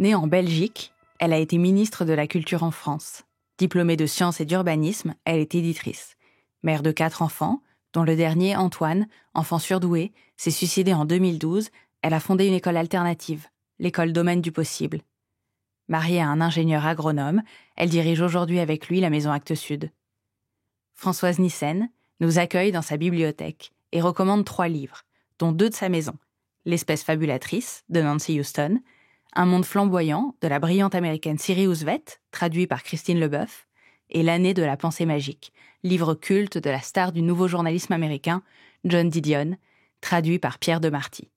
Née en Belgique, elle a été ministre de la Culture en France. Diplômée de sciences et d'urbanisme, elle est éditrice. Mère de 4 enfants, dont le dernier, Antoine, enfant surdoué, s'est suicidé en 2012, elle a fondé une école alternative, l'école Domaine du Possible. Mariée à un ingénieur agronome, elle dirige aujourd'hui avec lui la maison Actes Sud. Françoise Nyssen nous accueille dans sa bibliothèque et recommande 3 livres, dont 2 de sa maison. L'espèce fabulatrice, de Nancy Houston, Un monde flamboyant, de la brillante américaine Siri Houssevelt, traduit par Christine Leboeuf, et L'année de la pensée magique, livre culte de la star du nouveau journalisme américain, John Didion, traduit par Pierre Demarty.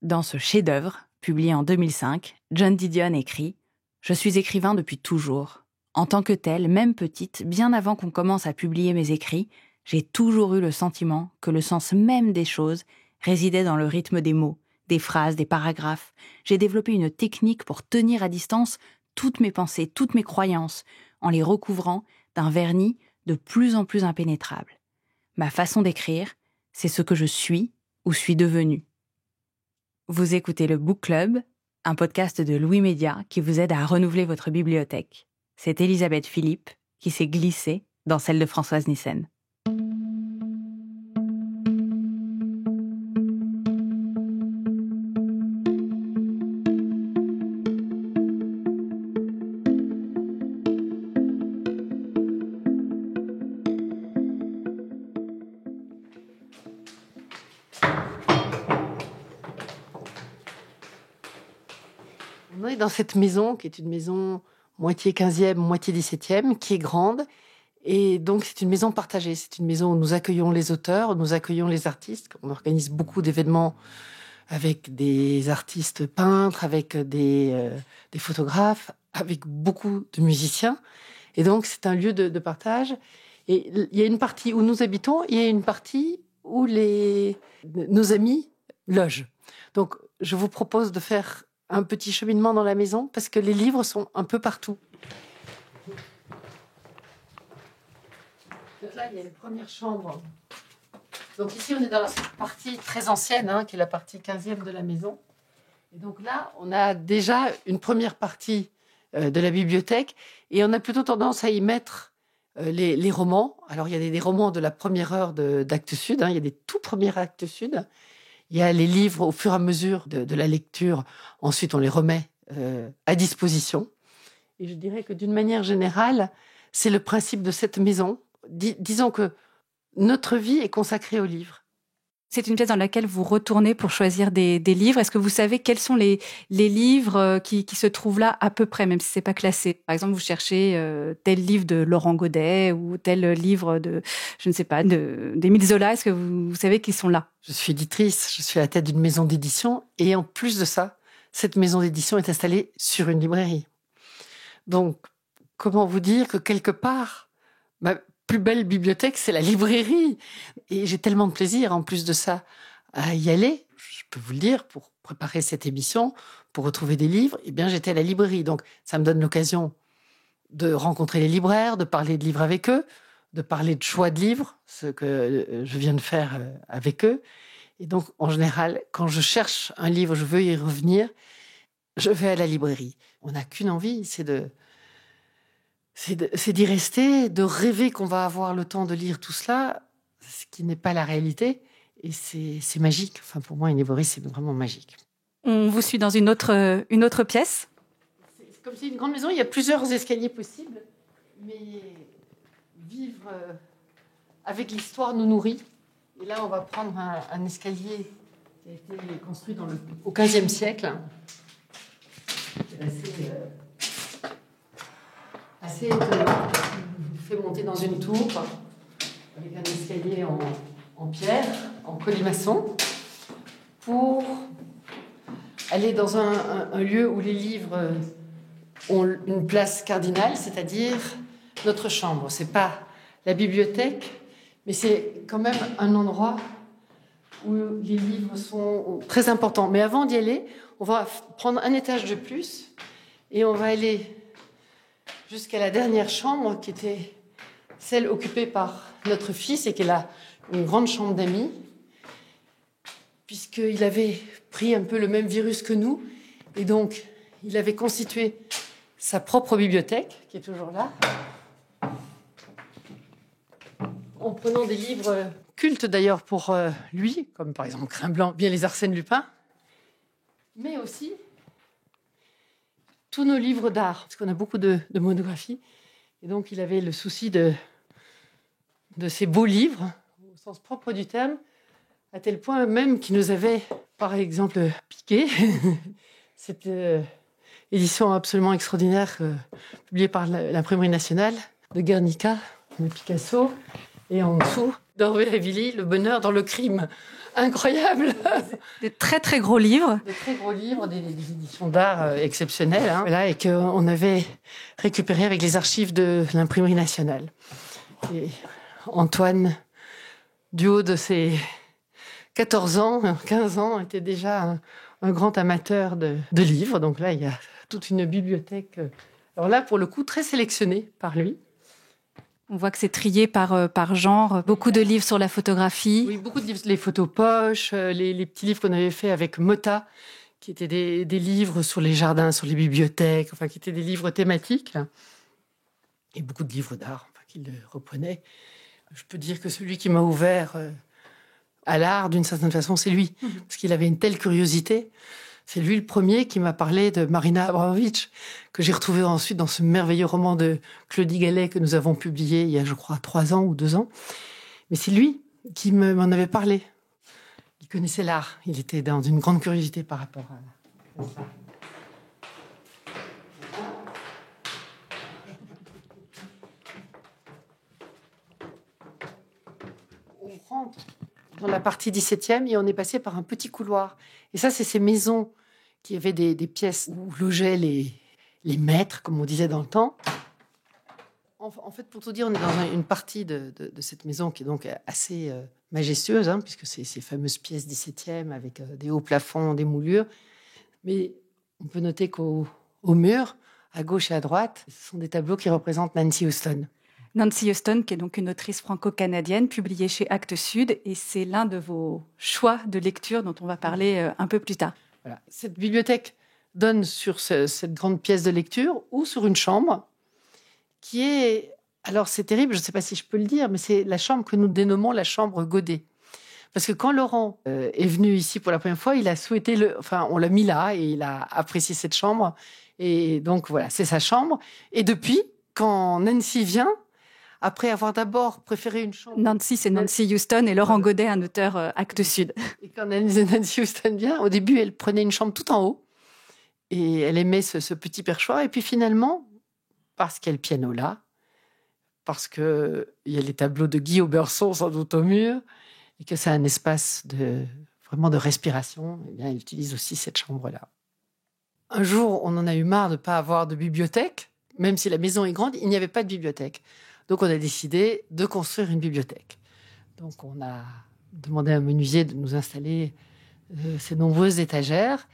Dans ce chef-d'œuvre, publié en 2005, John Didion écrit « Je suis écrivain depuis toujours. En tant que tel, même petite, bien avant qu'on commence à publier mes écrits, j'ai toujours eu le sentiment que le sens même des choses résidait dans le rythme des mots, des phrases, des paragraphes. J'ai développé une technique pour tenir à distance toutes mes pensées, toutes mes croyances, en les recouvrant d'un vernis de plus en plus impénétrable. Ma façon d'écrire, c'est ce que je suis ou suis devenue. » Vous écoutez le Book Club, un podcast de Louis Média qui vous aide à renouveler votre bibliothèque. C'est Elisabeth Philippe qui s'est glissée dans celle de Françoise Nyssen. On est dans cette maison, qui est une maison moitié 15e, moitié 17e, qui est grande. Et donc, c'est une maison partagée. C'est une maison où nous accueillons les auteurs, où nous accueillons les artistes. On organise beaucoup d'événements avec des artistes peintres, avec des photographes, avec beaucoup de musiciens. Et donc, c'est un lieu de partage. Et il y a une partie où nous habitons, il y a une partie où nos amis logent. Donc, je vous propose de faire un petit cheminement dans la maison, parce que les livres sont un peu partout. Donc là, il y a une première chambre. Donc ici, on est dans la partie très ancienne, qui est la partie 15e de la maison. Et donc là, on a déjà une première partie de la bibliothèque, et on a plutôt tendance à y mettre les romans. Alors, il y a des romans de la première heure d'Actes Sud, il y a des tout premiers Actes Sud. Il y a les livres au fur et à mesure de la lecture. Ensuite, on les remet à disposition. Et je dirais que d'une manière générale, c'est le principe de cette maison. Disons que notre vie est consacrée aux livres. C'est une pièce dans laquelle vous retournez pour choisir des livres. Est-ce que vous savez quels sont les livres qui se trouvent là à peu près, même si c'est pas classé? Par exemple, vous cherchez tel livre de Laurent Godet ou tel livre de, je ne sais pas, d'Émile Zola. Est-ce que vous savez qu'ils sont là? Je suis éditrice, je suis à la tête d'une maison d'édition. Et en plus de ça, cette maison d'édition est installée sur une librairie. Donc, comment vous dire que quelque part, ma plus belle bibliothèque, c'est la librairie. Et j'ai tellement de plaisir, en plus de ça, à y aller. Je peux vous le dire, pour préparer cette émission, pour retrouver des livres, eh bien, j'étais à la librairie. Donc, ça me donne l'occasion de rencontrer les libraires, de parler de livres avec eux, de parler de choix de livres, ce que je viens de faire avec eux. Et donc, en général, quand je cherche un livre, je veux y revenir, je vais à la librairie. On n'a qu'une envie, c'est d'y rester, de rêver qu'on va avoir le temps de lire tout cela, ce qui n'est pas la réalité. Et c'est magique. Enfin, pour moi, une librairie, c'est vraiment magique. On vous suit dans une autre pièce. C'est comme c'est une grande maison, il y a plusieurs escaliers possibles. Mais vivre avec l'histoire nous nourrit. Et là, on va prendre un escalier qui a été construit au XVe siècle. C'est assez étonnant. Il vous fait monter dans une tour avec un escalier en pierre, en colimaçon, pour aller dans un lieu où les livres ont une place cardinale, c'est-à-dire notre chambre. C'est pas la bibliothèque, mais c'est quand même un endroit où les livres sont très importants. Mais avant d'y aller, on va prendre un étage de plus et on va aller jusqu'à la dernière chambre qui était celle occupée par notre fils et qui est là une grande chambre d'amis, puisqu'il avait pris un peu le même virus que nous. Et donc, il avait constitué sa propre bibliothèque, qui est toujours là, en prenant des livres cultes d'ailleurs pour lui, comme par exemple Crin Blanc, bien les Arsène Lupin, mais aussi tous nos livres d'art, parce qu'on a beaucoup de monographies. Et donc, il avait le souci de ces beaux livres, au sens propre du terme, à tel point même qu'il nous avait, par exemple, piqué cette édition absolument extraordinaire publiée par l'Imprimerie nationale de Guernica, de Picasso, et en dessous, d'Orwell-Révilly, Le bonheur dans le crime. Incroyable. Des très très gros livres. Des très gros livres, des éditions d'art exceptionnelles, hein, voilà, et qu'on avait récupéré avec les archives de l'Imprimerie nationale. Et Antoine, du haut de ses 14 ans, 15 ans, était déjà un grand amateur de livres. Donc là, il y a toute une bibliothèque. Alors là, pour le coup, très sélectionnée par lui. On voit que c'est trié par genre. Beaucoup de livres sur la photographie. Oui, beaucoup de livres, les photos poches, les petits livres qu'on avait fait avec Mota, qui étaient des livres sur les jardins, sur les bibliothèques, enfin, qui étaient des livres thématiques. Et beaucoup de livres d'art qu'il reprenait. Je peux dire que celui qui m'a ouvert à l'art, d'une certaine façon, c'est lui. Parce qu'il avait une telle curiosité. C'est lui le premier qui m'a parlé de Marina Abramović, que j'ai retrouvé ensuite dans ce merveilleux roman de Claudie Gallet que nous avons publié il y a, je crois, 3 ans ou 2 ans. Mais c'est lui qui m'en avait parlé. Il connaissait l'art. Il était dans une grande curiosité par rapport à ça. On rentre dans la partie 17e et on est passé par un petit couloir. Et ça, c'est ces maisons qui avaient des pièces où logeaient les maîtres, comme on disait dans le temps. En fait, pour tout dire, on est dans une partie de cette maison qui est donc assez majestueuse, hein, puisque c'est ces fameuses pièces 17e avec des hauts plafonds, des moulures. Mais on peut noter qu'au mur, à gauche et à droite, ce sont des tableaux qui représentent Nancy Houston. Nancy Houston, qui est donc une autrice franco-canadienne, publiée chez Actes Sud, et c'est l'un de vos choix de lecture dont on va parler un peu plus tard. Voilà. Cette bibliothèque donne sur cette grande pièce de lecture ou sur une chambre qui est... Alors, c'est terrible, je ne sais pas si je peux le dire, mais c'est la chambre que nous dénommons la chambre Godet. Parce que quand Laurent est venu ici pour la première fois, il a souhaité... on l'a mis là et il a apprécié cette chambre. Et donc, voilà, c'est sa chambre. Et depuis, quand Nancy vient... Après avoir d'abord préféré une chambre... Nancy, c'est Nancy Houston et Laurent Godet, un auteur Actes Sud. Et quand Nancy Houston vient, au début, elle prenait une chambre tout en haut. Et elle aimait ce petit perchoir. Et puis finalement, parce qu'il y a le piano là, parce qu'il y a les tableaux de Guy Auberson sans doute au mur, et que c'est un espace vraiment de respiration, eh bien, elle utilise aussi cette chambre-là. Un jour, on en a eu marre de ne pas avoir de bibliothèque. Même si la maison est grande, il n'y avait pas de bibliothèque. Donc, on a décidé de construire une bibliothèque. Donc, on a demandé à un menuisier de nous installer ces nombreuses étagères.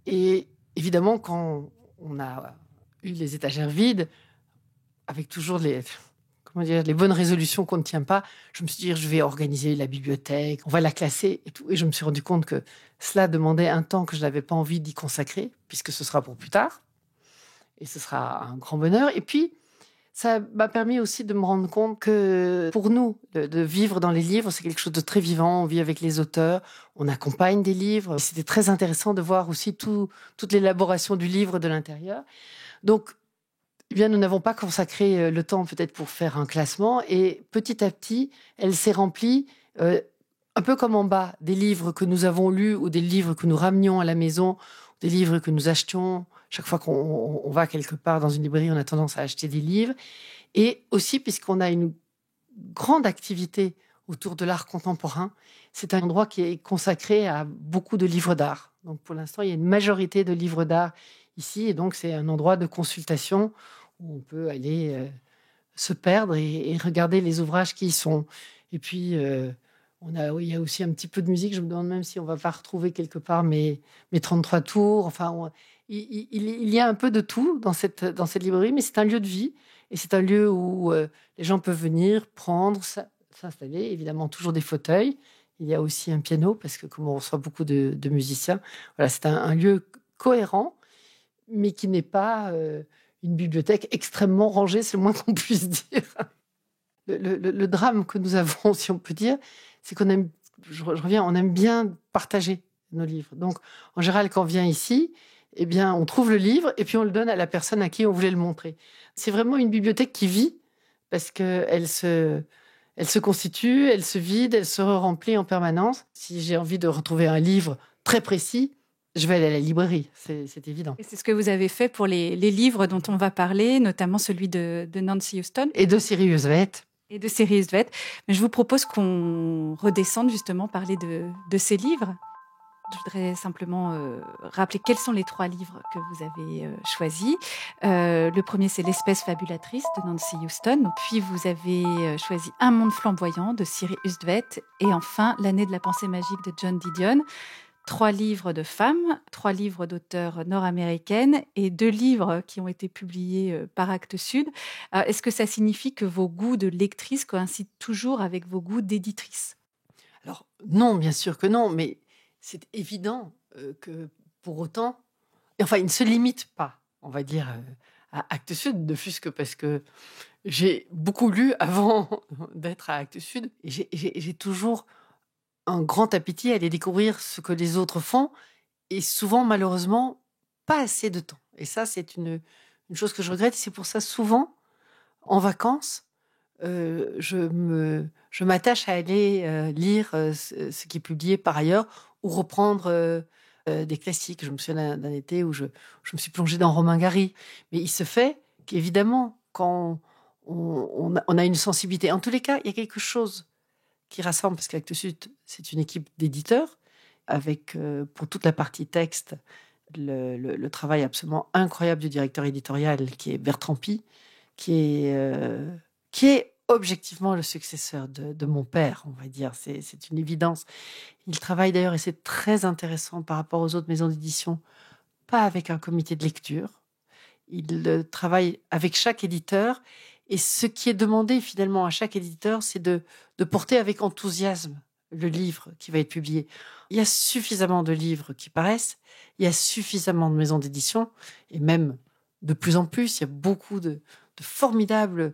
Et évidemment, quand on a eu les étagères vides, avec toujours les bonnes résolutions qu'on ne tient pas, je me suis dit, je vais organiser la bibliothèque, on va la classer et tout. Et je me suis rendu compte que cela demandait un temps que je n'avais pas envie d'y consacrer, puisque ce sera pour plus tard. Et ce sera un grand bonheur. Et puis, ça m'a permis aussi de me rendre compte que pour nous, de vivre dans les livres, c'est quelque chose de très vivant. On vit avec les auteurs, on accompagne des livres. C'était très intéressant de voir aussi toute l'élaboration du livre de l'intérieur. Donc, eh bien, nous n'avons pas consacré le temps peut-être pour faire un classement. Et petit à petit, elle s'est remplie, un peu comme en bas, des livres que nous avons lus ou des livres que nous ramenions à la maison, des livres que nous achetions. Chaque fois qu'on va quelque part dans une librairie, on a tendance à acheter des livres. Et aussi, puisqu'on a une grande activité autour de l'art contemporain, c'est un endroit qui est consacré à beaucoup de livres d'art. Donc, pour l'instant, il y a une majorité de livres d'art ici. Et donc, c'est un endroit de consultation où on peut aller se perdre et regarder les ouvrages qui y sont. Et puis, il y a aussi un petit peu de musique. Je me demande même si on ne va pas retrouver quelque part mes 33 tours. Enfin, il y a un peu de tout dans cette librairie, mais c'est un lieu de vie. Et c'est un lieu où les gens peuvent venir, prendre, s'installer. Évidemment, toujours des fauteuils. Il y a aussi un piano, parce que comme on reçoit beaucoup de musiciens, voilà, c'est un lieu cohérent, mais qui n'est pas une bibliothèque extrêmement rangée, c'est le moins qu'on puisse dire. Le drame que nous avons, si on peut dire, c'est qu'on aime, je reviens, on aime bien partager nos livres. Donc, en général, quand on vient ici, eh bien, on trouve le livre et puis on le donne à la personne à qui on voulait le montrer. C'est vraiment une bibliothèque qui vit parce qu'elle se constitue, elle se vide, elle se remplit en permanence. Si j'ai envie de retrouver un livre très précis, je vais aller à la librairie, c'est évident. Et c'est ce que vous avez fait pour les livres dont on va parler, notamment celui de Nancy Houston. Et de Sirius Vett. Et de Sirius Vett. Mais je vous propose qu'on redescende justement parler de ces livres. Je voudrais simplement rappeler quels sont les 3 livres que vous avez choisis. Le premier, c'est L'espèce fabulatrice de Nancy Houston. Puis vous avez choisi Un monde flamboyant de Sirius Vett. Et enfin, L'année de la pensée magique de John Didion. 3 livres de femmes, 3 livres d'auteurs nord-américaines et 2 livres qui ont été publiés par Actes Sud. Est-ce que ça signifie que vos goûts de lectrice coïncident toujours avec vos goûts d'éditrice ? Alors, non, bien sûr que non, mais c'est évident que pour autant, enfin, il ne se limite pas, on va dire, à Actes Sud, ne fût-ce que parce que j'ai beaucoup lu avant d'être à Actes Sud. Et j'ai toujours un grand appétit à aller découvrir ce que les autres font, et souvent, malheureusement, pas assez de temps. Et ça, c'est une chose que je regrette. C'est pour ça, souvent, en vacances, je m'attache à aller lire ce qui est publié par ailleurs, ou reprendre des classiques. Je me souviens d'un été où je me suis plongée dans Romain Gary. Mais il se fait qu'évidemment, quand on a une sensibilité, en tous les cas, il y a quelque chose qui rassemble, parce qu'Actes Sud, c'est une équipe d'éditeurs, avec, pour toute la partie texte, le travail absolument incroyable du directeur éditorial, qui est Bertrand Pi, qui est objectivement le successeur de mon père, on va dire. C'est une évidence. Il travaille d'ailleurs, et c'est très intéressant par rapport aux autres maisons d'édition, pas avec un comité de lecture. Il travaille avec chaque éditeur. Et ce qui est demandé finalement à chaque éditeur, c'est de porter avec enthousiasme le livre qui va être publié. Il y a suffisamment de livres qui paraissent, il y a suffisamment de maisons d'édition, et même de plus en plus, il y a beaucoup de formidables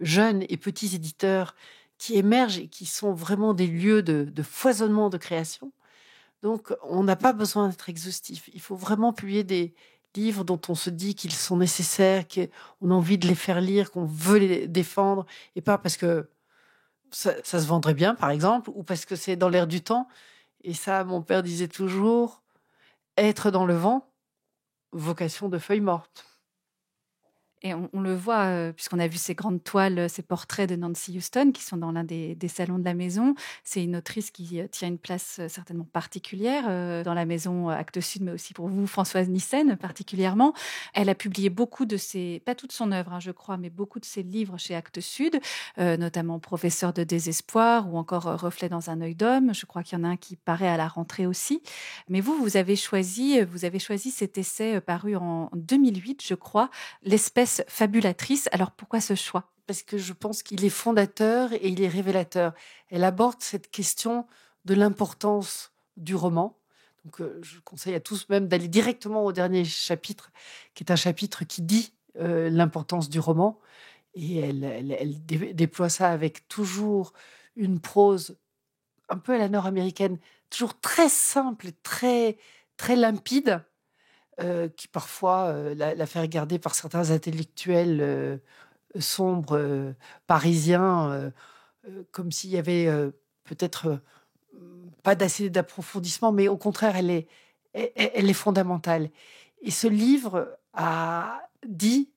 jeunes et petits éditeurs qui émergent et qui sont vraiment des lieux de foisonnement de création. Donc, on n'a pas besoin d'être exhaustif. Il faut vraiment publier des livres dont on se dit qu'ils sont nécessaires, qu'on a envie de les faire lire, qu'on veut les défendre, et pas parce que ça se vendrait bien, par exemple, ou parce que c'est dans l'air du temps. Et ça, mon père disait toujours, être dans le vent, vocation de feuille morte. Et on le voit, puisqu'on a vu ces grandes toiles, ces portraits de Nancy Houston qui sont dans l'un des salons de la maison. C'est une autrice qui tient une place certainement particulière dans la maison Actes Sud, mais aussi pour vous, Françoise Nyssen, particulièrement. Elle a publié beaucoup de ses, pas toute son œuvre, je crois, mais beaucoup de ses livres chez Actes Sud, notamment Professeur de désespoir ou encore Reflet dans un œil d'homme. Je crois qu'il y en a un qui paraît à la rentrée aussi. Mais vous avez choisi cet essai paru en 2008, je crois, L'espèce fabulatrice. Alors pourquoi ce choix ? Parce que je pense qu'il est fondateur et il est révélateur. Elle aborde cette question de l'importance du roman. Donc je conseille à tous même d'aller directement au dernier chapitre, qui est un chapitre qui dit l'importance du roman. Et elle déploie ça avec toujours une prose un peu à la nord-américaine, toujours très simple, très, très limpide, qui parfois la fait regarder par certains intellectuels sombres parisiens, comme s'il y avait peut-être pas d'assez d'approfondissement, mais au contraire, elle est fondamentale. Et ce livre a dit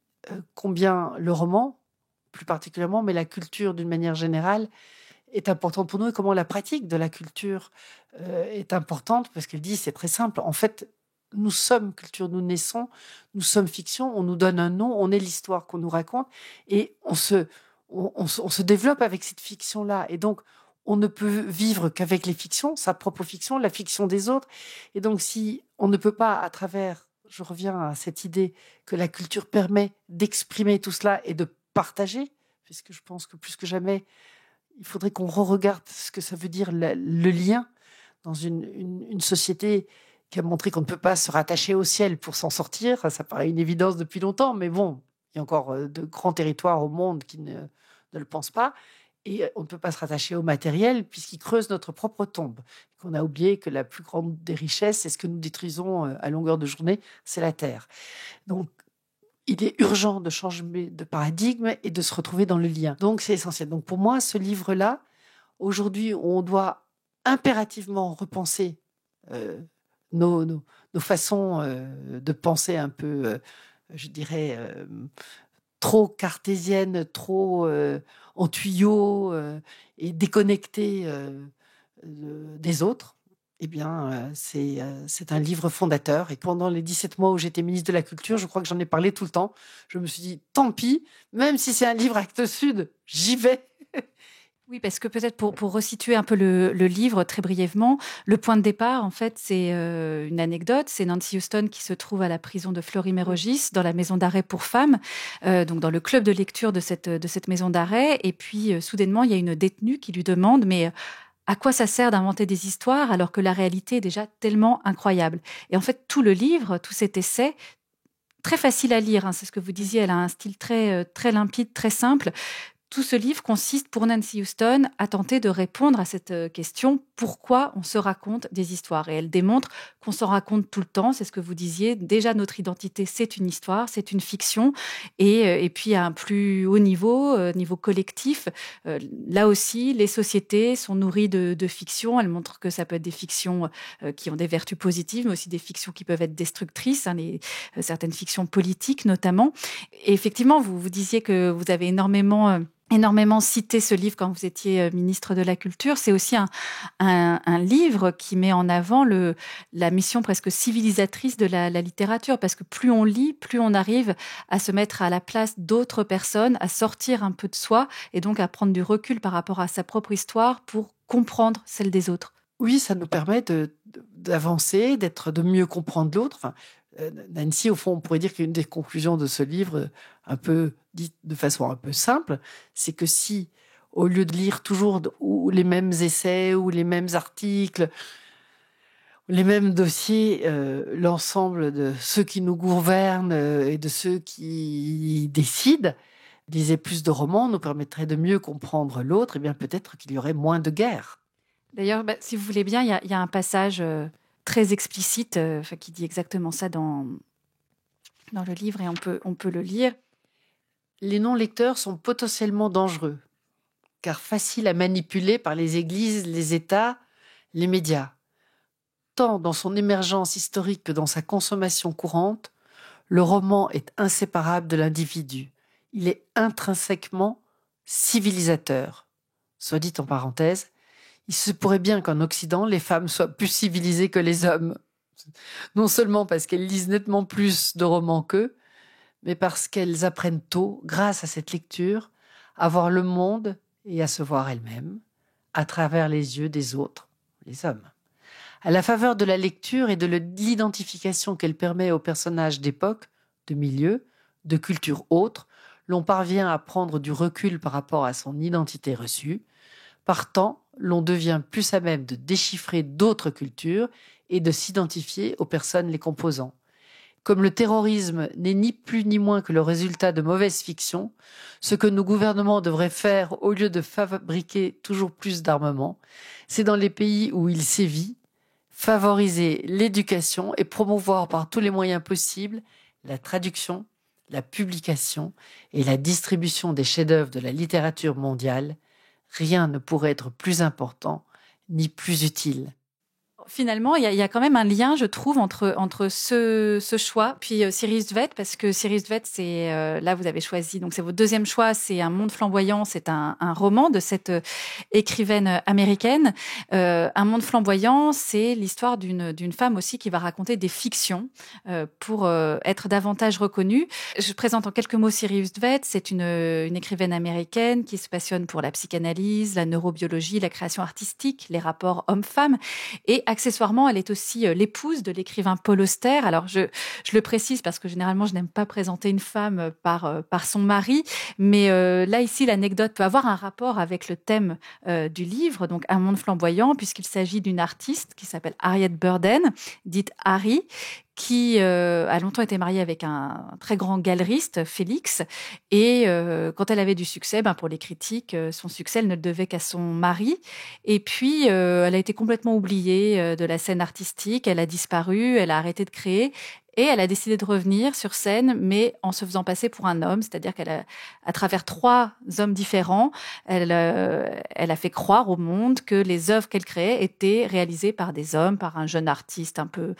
combien le roman, plus particulièrement, mais la culture d'une manière générale, est importante pour nous, et comment la pratique de la culture est importante, parce qu'elle dit, c'est très simple, en fait, nous sommes culture, nous naissons, nous sommes fiction, on nous donne un nom, on est l'histoire qu'on nous raconte, et on se développe avec cette fiction-là. Et donc, on ne peut vivre qu'avec les fictions, sa propre fiction, la fiction des autres. Et donc, si on ne peut pas, à travers, je reviens à cette idée que la culture permet d'exprimer tout cela et de partager, puisque je pense que plus que jamais, il faudrait qu'on re-regarde ce que ça veut dire le lien dans une société qui a montré qu'on ne peut pas se rattacher au ciel pour s'en sortir. Ça paraît une évidence depuis longtemps, mais bon, il y a encore de grands territoires au monde qui ne le pensent pas. Et on ne peut pas se rattacher au matériel puisqu'il creuse notre propre tombe. On a oublié que la plus grande des richesses, c'est ce que nous détruisons à longueur de journée, c'est la terre. Donc, il est urgent de changer de paradigme et de se retrouver dans le lien. Donc, c'est essentiel. Donc, pour moi, ce livre-là, aujourd'hui, on doit impérativement repenser nos façons de penser un peu, je dirais, trop cartésiennes, trop en tuyau et déconnectées des autres. Eh bien, c'est un livre fondateur. Et pendant les 17 mois où j'étais ministre de la Culture, je crois que j'en ai parlé tout le temps. Je me suis dit, tant pis, même si c'est un livre Actes Sud, j'y vais. Oui, parce que peut-être pour resituer un peu le livre très brièvement, le point de départ, en fait, c'est une anecdote. C'est Nancy Houston qui se trouve à la prison de Fleury-Mérogis, dans la maison d'arrêt pour femmes, donc dans le club de lecture de cette maison d'arrêt. Et puis, soudainement, il y a une détenue qui lui demande, mais à quoi ça sert d'inventer des histoires alors que la réalité est déjà tellement incroyable? Et en fait, tout le livre, tout cet essai, très facile à lire, hein, c'est ce que vous disiez, elle a un style très limpide, très simple. Tout ce livre consiste pour Nancy Houston à tenter de répondre à cette question: pourquoi on se raconte des histoires? Et elle démontre qu'on s'en raconte tout le temps, c'est ce que vous disiez. Déjà, notre identité, c'est une histoire, c'est une fiction. Et puis, à un plus haut niveau, niveau collectif, là aussi, les sociétés sont nourries de fiction. Elle montre que ça peut être des fictions qui ont des vertus positives, mais aussi des fictions qui peuvent être destructrices, hein, certaines fictions politiques notamment. Et effectivement, vous disiez que vous avez énormément cité ce livre quand vous étiez ministre de la Culture. C'est aussi un livre qui met en avant la mission presque civilisatrice de la littérature, parce que plus on lit, plus on arrive à se mettre à la place d'autres personnes, à sortir un peu de soi et donc à prendre du recul par rapport à sa propre histoire pour comprendre celle des autres. Oui, ça nous permet d'avancer, de mieux comprendre l'autre. Enfin, Nancy, au fond, on pourrait dire qu'une des conclusions de ce livre, un peu dite de façon un peu simple, c'est que si, au lieu de lire toujours les mêmes essais ou les mêmes articles, les mêmes dossiers, l'ensemble de ceux qui nous gouvernent et de ceux qui décident, lisaient plus de romans, nous permettrait de mieux comprendre l'autre, et bien peut-être qu'il y aurait moins de guerres. D'ailleurs, si vous voulez bien, il y a un passage très explicite qui dit exactement ça dans le livre, et on peut le lire. Les non-lecteurs sont potentiellement dangereux, car faciles à manipuler par les églises, les États, les médias. Tant dans son émergence historique que dans sa consommation courante, le roman est inséparable de l'individu. Il est intrinsèquement civilisateur. Soit dit en parenthèse, il se pourrait bien qu'en Occident, les femmes soient plus civilisées que les hommes. Non seulement parce qu'elles lisent nettement plus de romans qu'eux, mais parce qu'elles apprennent tôt, grâce à cette lecture, à voir le monde et à se voir elles-mêmes à travers les yeux des autres, les hommes. À la faveur de la lecture et de l'identification qu'elle permet aux personnages d'époque, de milieux, de cultures autres, l'on parvient à prendre du recul par rapport à son identité reçue. Partant, l'on devient plus à même de déchiffrer d'autres cultures et de s'identifier aux personnes les composant. Comme le terrorisme n'est ni plus ni moins que le résultat de mauvaises fictions, ce que nos gouvernements devraient faire au lieu de fabriquer toujours plus d'armements, c'est dans les pays où il sévit, favoriser l'éducation et promouvoir par tous les moyens possibles la traduction, la publication et la distribution des chefs-d'œuvre de la littérature mondiale. Rien ne pourrait être plus important ni plus utile. Finalement, il y a quand même un lien, je trouve, entre ce choix puis Cyrus Veit, parce que Cyrus Veit, c'est là vous avez choisi, donc c'est votre deuxième choix, c'est Un monde flamboyant, c'est un roman de cette écrivaine américaine. Un monde flamboyant, c'est l'histoire d'une femme aussi qui va raconter des fictions pour être davantage reconnue. Je présente en quelques mots Cyrus Veit. C'est une écrivaine américaine qui se passionne pour la psychanalyse, la neurobiologie, la création artistique, les rapports hommes-femmes, et à accessoirement, elle est aussi l'épouse de l'écrivain Paul Auster. Alors, je le précise parce que généralement, je n'aime pas présenter une femme par son mari. Mais là, ici, l'anecdote peut avoir un rapport avec le thème du livre, donc Un monde flamboyant, puisqu'il s'agit d'une artiste qui s'appelle Harriet Burden, dite Harry, qui a longtemps été mariée avec un très grand galeriste, Félix. Et quand elle avait du succès, pour les critiques, son succès, elle ne le devait qu'à son mari. Et puis, elle a été complètement oubliée de la scène artistique. Elle a disparu, elle a arrêté de créer. Et elle a décidé de revenir sur scène, mais en se faisant passer pour un homme, c'est-à-dire qu'elle a, à travers 3 hommes différents, elle a fait croire au monde que les œuvres qu'elle créait étaient réalisées par des hommes, par un jeune artiste un peu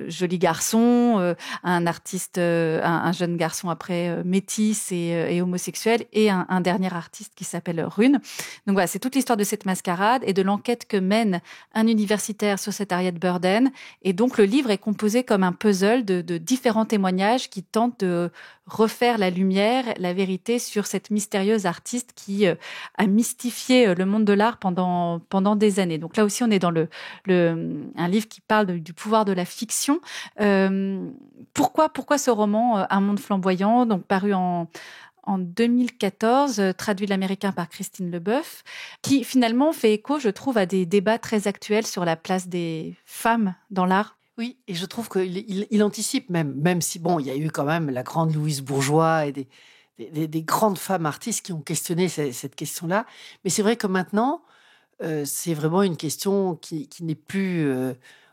joli garçon, un artiste, un jeune garçon après métis et homosexuel, et un dernier artiste qui s'appelle Rune. Donc voilà, c'est toute l'histoire de cette mascarade et de l'enquête que mène un universitaire sur cette Harriet Burden. Et donc le livre est composé comme un puzzle de différents témoignages qui tentent de refaire la lumière, la vérité sur cette mystérieuse artiste qui a mystifié le monde de l'art pendant des années. Donc là aussi, on est dans un livre qui parle du pouvoir de la fiction. Pourquoi ce roman Un monde flamboyant, donc paru en 2014, traduit de l'américain par Christine Leboeuf, qui finalement fait écho, je trouve, à des débats très actuels sur la place des femmes dans l'art. Oui, et je trouve qu'il anticipe même si, bon, il y a eu quand même la grande Louise Bourgeois et des grandes femmes artistes qui ont questionné cette question-là. Mais c'est vrai que maintenant, c'est vraiment une question qui n'est plus,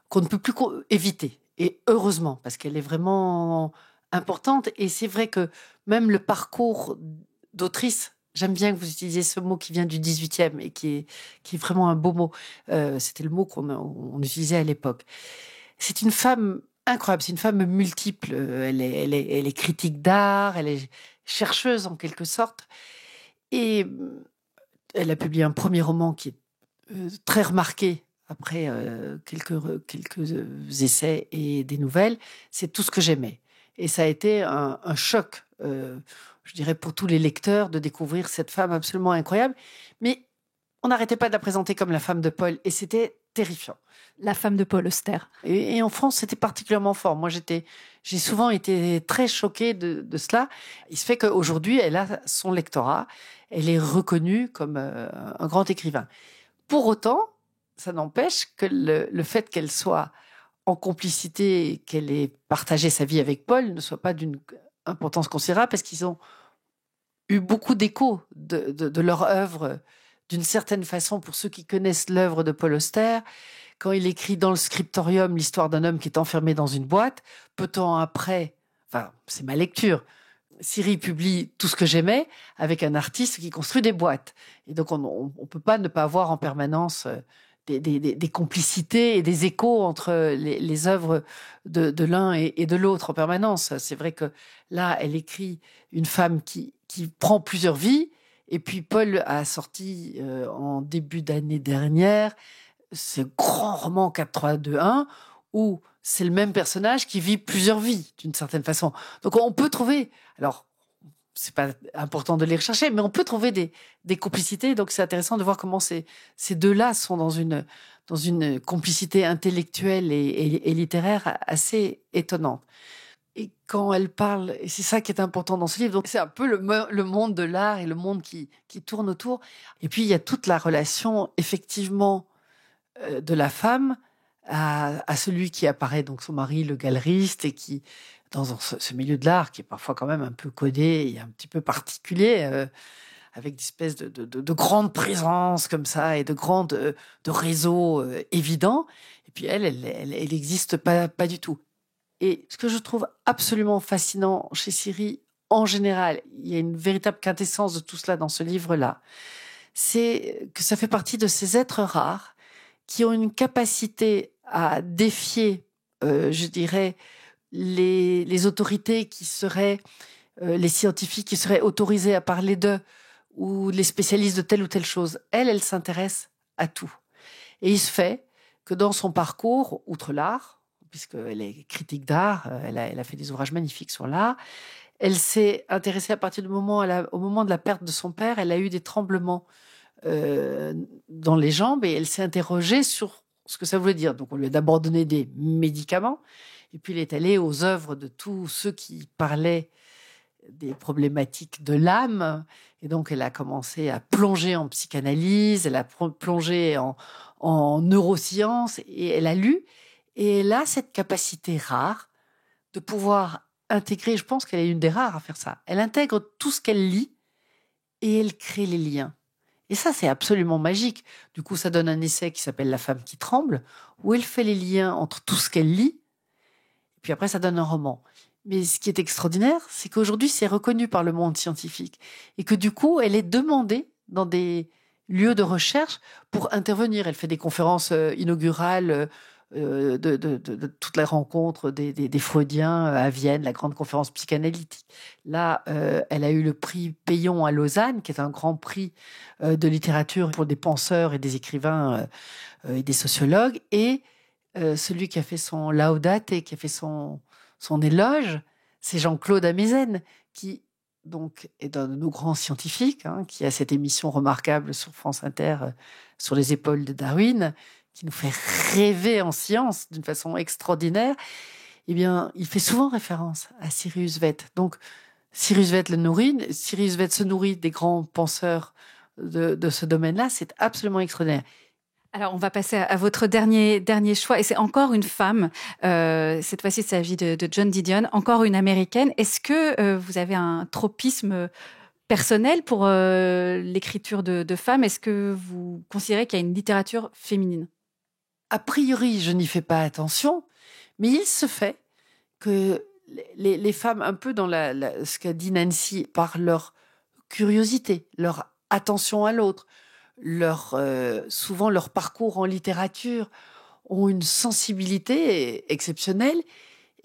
qu'on ne peut plus éviter. Et heureusement, parce qu'elle est vraiment importante. Et c'est vrai que même le parcours d'autrice, j'aime bien que vous utilisiez ce mot qui vient du 18e et qui est vraiment un beau mot. C'était le mot qu'on utilisait à l'époque. C'est une femme incroyable, c'est une femme multiple. Elle est critique d'art, elle est chercheuse en quelque sorte. Et elle a publié un premier roman qui est très remarqué après quelques essais et des nouvelles. C'est Tout ce que j'aimais. Et ça a été un choc, je dirais, pour tous les lecteurs de découvrir cette femme absolument incroyable. Mais on n'arrêtait pas de la présenter comme la femme de Paul et c'était terrifiant. La femme de Paul Auster. Et en France, c'était particulièrement fort. Moi, j'ai souvent été très choquée de cela. Il se fait qu'aujourd'hui, elle a son lectorat. Elle est reconnue comme un grand écrivain. Pour autant, ça n'empêche que le fait qu'elle soit en complicité, qu'elle ait partagé sa vie avec Paul, ne soit pas d'une importance considérable parce qu'ils ont eu beaucoup d'échos de leur œuvre. D'une certaine façon, pour ceux qui connaissent l'œuvre de Paul Auster, quand il écrit dans le scriptorium l'histoire d'un homme qui est enfermé dans une boîte, peu de temps après, enfin, c'est ma lecture, Siri publie Tout ce que j'aimais avec un artiste qui construit des boîtes. Et donc, on peut pas ne pas avoir en permanence des complicités et des échos entre les œuvres de l'un et de l'autre en permanence. C'est vrai que là, elle écrit une femme qui prend plusieurs vies. Et puis Paul a sorti en début d'année dernière ce grand roman 4-3-2-1 où c'est le même personnage qui vit plusieurs vies d'une certaine façon. Donc on peut trouver, alors c'est pas important de les rechercher, mais on peut trouver des complicités. Donc c'est intéressant de voir comment ces deux-là sont dans une complicité intellectuelle et littéraire assez étonnante. Et quand elle parle, et c'est ça qui est important dans ce livre, donc c'est un peu le monde de l'art et le monde qui tourne autour. Et puis il y a toute la relation effectivement de la femme à celui qui apparaît, donc son mari, le galeriste, et qui, dans ce milieu de l'art qui est parfois quand même un peu codé et un petit peu particulier, avec des espèces de grandes présences comme ça et de réseaux évidents. Et puis elle n'existe pas du tout. Et ce que je trouve absolument fascinant chez Siri, en général, il y a une véritable quintessence de tout cela dans ce livre-là, c'est que ça fait partie de ces êtres rares qui ont une capacité à défier, je dirais, les autorités qui seraient, les scientifiques qui seraient autorisés à parler d'eux, ou les spécialistes de telle ou telle chose. Elle s'intéresse à tout. Et il se fait que dans son parcours, outre l'art, puisqu'elle est critique d'art, elle a fait des ouvrages magnifiques sur l'art. Elle s'est intéressée à partir du moment, au moment de la perte de son père, elle a eu des tremblements dans les jambes et elle s'est interrogée sur ce que ça voulait dire. Donc, on lui a d'abord donné des médicaments, et puis il est allé aux œuvres de tous ceux qui parlaient des problématiques de l'âme. Et donc, elle a commencé à plonger en psychanalyse, elle a plongé en neurosciences, et elle a lu. Et elle a cette capacité rare de pouvoir intégrer, je pense qu'elle est une des rares à faire ça. Elle intègre tout ce qu'elle lit et elle crée les liens. Et ça, c'est absolument magique. Du coup, ça donne un essai qui s'appelle La femme qui tremble, où elle fait les liens entre tout ce qu'elle lit, et puis après, ça donne un roman. Mais ce qui est extraordinaire, c'est qu'aujourd'hui, c'est reconnu par le monde scientifique. Et que du coup, elle est demandée dans des lieux de recherche pour intervenir. Elle fait des conférences inaugurales de toute la rencontre des Freudiens à Vienne, la grande conférence psychanalytique. Là, elle a eu le prix Payon à Lausanne, qui est un grand prix de littérature pour des penseurs et des écrivains et des sociologues. Et celui qui a fait son Laudate, qui a fait son éloge, c'est Jean-Claude Amezen, qui donc est un de nos grands scientifiques, qui a cette émission remarquable sur France Inter, sur les épaules de Darwin, qui nous fait rêver en science d'une façon extraordinaire. Eh bien, il fait souvent référence à Cyrus Vett. Donc, Cyrus Vett le nourrit. Cyrus Vett se nourrit des grands penseurs de ce domaine-là. C'est absolument extraordinaire. Alors, on va passer à votre dernier choix. Et c'est encore une femme. Cette fois-ci, il s'agit de Joan Didion, encore une américaine. Est-ce que vous avez un tropisme personnel pour l'écriture de femmes? Est-ce que vous considérez qu'il y a une littérature féminine? A priori, je n'y fais pas attention, mais il se fait que les femmes, un peu dans ce qu'a dit Nancy, par leur curiosité, leur attention à l'autre, souvent leur parcours en littérature, ont une sensibilité exceptionnelle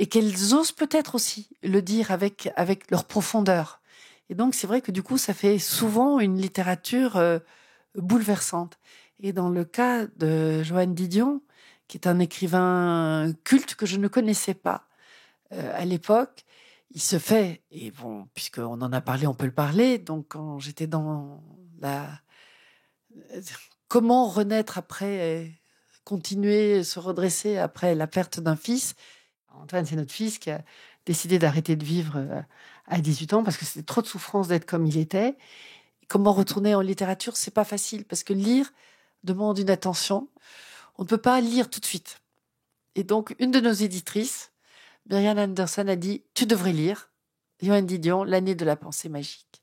et qu'elles osent peut-être aussi le dire avec leur profondeur. Et donc, c'est vrai que du coup, ça fait souvent une littérature bouleversante. Et dans le cas de Joan Didion, qui est un écrivain culte que je ne connaissais pas à l'époque, il se fait, et bon, puisqu'on en a parlé, on peut le parler, donc quand j'étais dans comment renaître après, continuer, se redresser après la perte d'un fils. Antoine, c'est notre fils qui a décidé d'arrêter de vivre à 18 ans parce que c'était trop de souffrance d'être comme il était. Comment retourner en littérature, c'est pas facile parce que lire demande une attention. On ne peut pas lire tout de suite. Et donc, une de nos éditrices, Myriam Anderson, a dit « Tu devrais lire Joan Didion, L'année de la pensée magique ».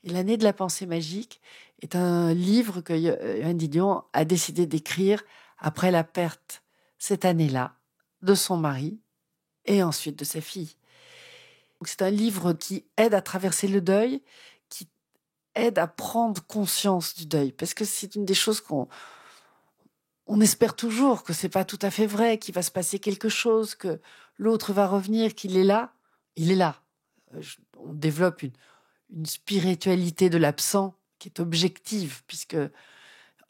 Et L'année de la pensée magique est un livre que Joan Didion a décidé d'écrire après la perte, cette année-là, de son mari et ensuite de sa fille. Donc, c'est un livre qui aide à traverser le deuil, qui aide à prendre conscience du deuil. Parce que c'est une des choses on espère toujours que c'est pas tout à fait vrai, qu'il va se passer quelque chose, que l'autre va revenir, qu'il est là. Il est là. On développe une spiritualité de l'absent qui est objective, puisque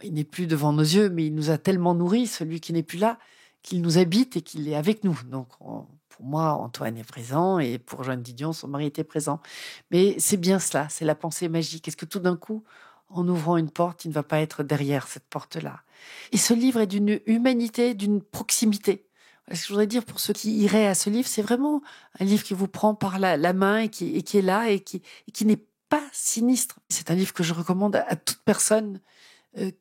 il n'est plus devant nos yeux, mais il nous a tellement nourris, celui qui n'est plus là, qu'il nous habite et qu'il est avec nous. Donc, pour moi, Antoine est présent, et pour Joan Didion, son mari était présent. Mais c'est bien cela, c'est la pensée magique. Est-ce que tout d'un coup, en ouvrant une porte, il ne va pas être derrière cette porte-là? Et ce livre est d'une humanité, d'une proximité. Ce que je voudrais dire pour ceux qui iraient à ce livre, c'est vraiment un livre qui vous prend par la main et qui est là et qui n'est pas sinistre. C'est un livre que je recommande à toute personne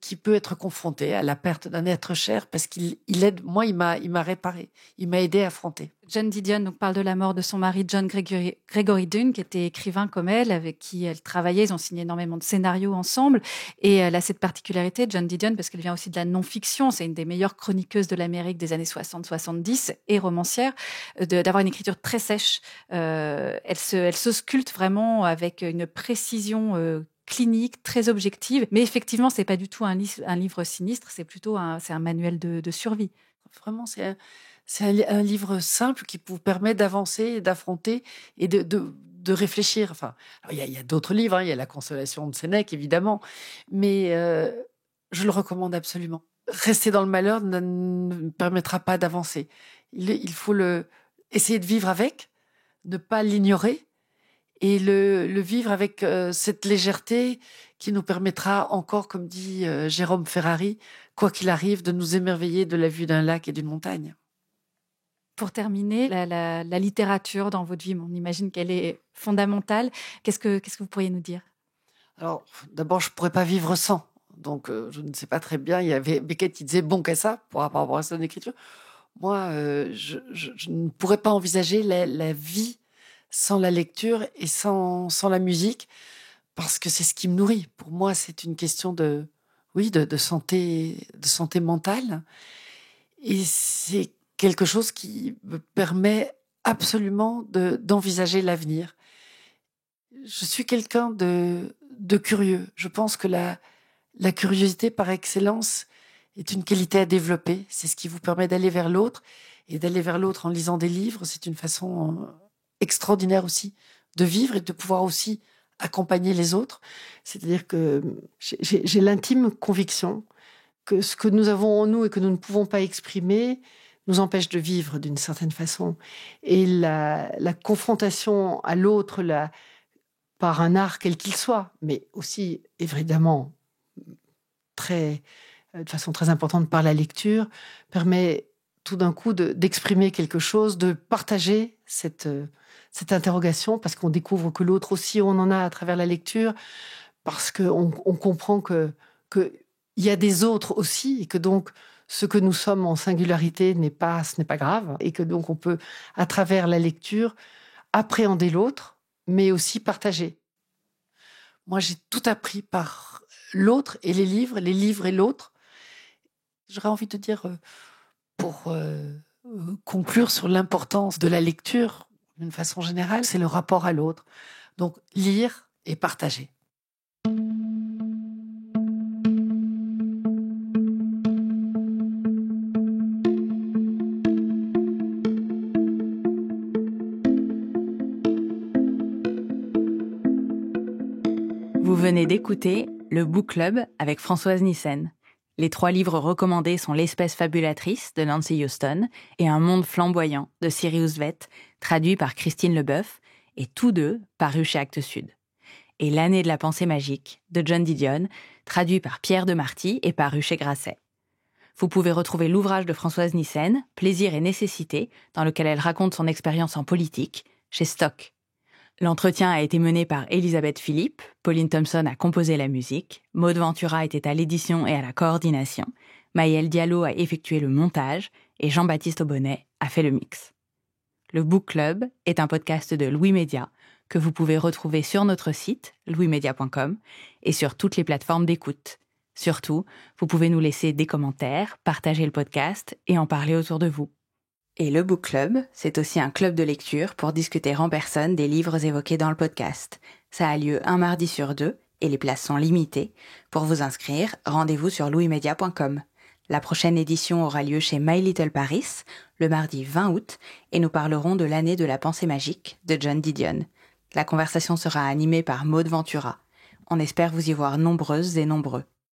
qui peut être confronté à la perte d'un être cher parce qu'il aide. Moi, il m'a réparé, il m'a aidé à affronter. Joan Didion donc parle de la mort de son mari John Gregory Dunne, qui était écrivain comme elle, avec qui elle travaillait. Ils ont signé énormément de scénarios ensemble. Et elle a cette particularité, Joan Didion, parce qu'elle vient aussi de la non-fiction. C'est une des meilleures chroniqueuses de l'Amérique des années 60-70 et romancière, d'avoir une écriture très sèche. Elle s'ausculte vraiment avec une précision clinique, très objective. Mais effectivement, c'est pas du tout un livre sinistre, c'est plutôt un manuel de survie. Vraiment, c'est un livre simple qui vous permet d'avancer, d'affronter et de réfléchir. Enfin, il y a d'autres livres, il y a La Consolation de Sénèque, évidemment, mais je le recommande absolument. Rester dans le malheur ne permettra pas d'avancer. Il faut essayer de vivre avec, ne pas l'ignorer et le vivre avec cette légèreté qui nous permettra encore, comme dit Jérôme Ferrari, quoi qu'il arrive, de nous émerveiller de la vue d'un lac et d'une montagne. Pour terminer, la littérature dans votre vie, on imagine qu'elle est fondamentale. Qu'est-ce que vous pourriez nous dire ? Alors, d'abord, je ne pourrais pas vivre sans. Donc, je ne sais pas très bien. Il y avait Beckett qui disait bon qu'à ça, par rapport à son écriture. Moi, je ne pourrais pas envisager la vie sans la lecture et sans la musique, parce que c'est ce qui me nourrit. Pour moi, c'est une question de santé mentale. Et c'est quelque chose qui me permet absolument d'envisager l'avenir. Je suis quelqu'un de curieux. Je pense que la curiosité par excellence est une qualité à développer. C'est ce qui vous permet d'aller vers l'autre. Et d'aller vers l'autre en lisant des livres, c'est une façon extraordinaire aussi de vivre et de pouvoir aussi accompagner les autres. C'est-à-dire que j'ai l'intime conviction que ce que nous avons en nous et que nous ne pouvons pas exprimer nous empêche de vivre d'une certaine façon. Et la confrontation à l'autre, par un art quel qu'il soit, mais aussi évidemment de façon très importante par la lecture, permet tout d'un coup d'exprimer quelque chose, de partager cette interrogation, parce qu'on découvre que l'autre aussi, on en a à travers la lecture, parce qu'on comprend que il y a des autres aussi, et que donc ce que nous sommes en singularité ce n'est pas grave, et que donc on peut, à travers la lecture, appréhender l'autre, mais aussi partager. Moi, j'ai tout appris par l'autre et les livres et l'autre. J'aurais envie de dire, pour conclure sur l'importance de la lecture, d'une façon générale, c'est le rapport à l'autre. Donc, lire et partager. Vous venez d'écouter le Book Club avec Françoise Nyssen. Les 3 livres recommandés sont L'espèce fabulatrice de Nancy Houston et Un monde flamboyant de Sirius Vett, traduit par Christine Leboeuf, et tous 2 parus chez Actes Sud. Et L'année de la pensée magique de John Didion, traduit par Pierre de Marty et paru chez Grasset. Vous pouvez retrouver l'ouvrage de Françoise Nyssen, Plaisir et nécessité, dans lequel elle raconte son expérience en politique, chez Stock. L'entretien a été mené par Elisabeth Philippe, Pauline Thompson a composé la musique, Maud Ventura était à l'édition et à la coordination, Maëlle Diallo a effectué le montage et Jean-Baptiste Aubonnet a fait le mix. Le Book Club est un podcast de Louis Média que vous pouvez retrouver sur notre site louismedia.com et sur toutes les plateformes d'écoute. Surtout, vous pouvez nous laisser des commentaires, partager le podcast et en parler autour de vous. Et le Book Club, c'est aussi un club de lecture pour discuter en personne des livres évoqués dans le podcast. Ça a lieu un mardi sur 2 et les places sont limitées. Pour vous inscrire, rendez-vous sur louismedia.com. La prochaine édition aura lieu chez My Little Paris, le mardi 20 août, et nous parlerons de l'année de la pensée magique de John Didion. La conversation sera animée par Maud Ventura. On espère vous y voir nombreuses et nombreux.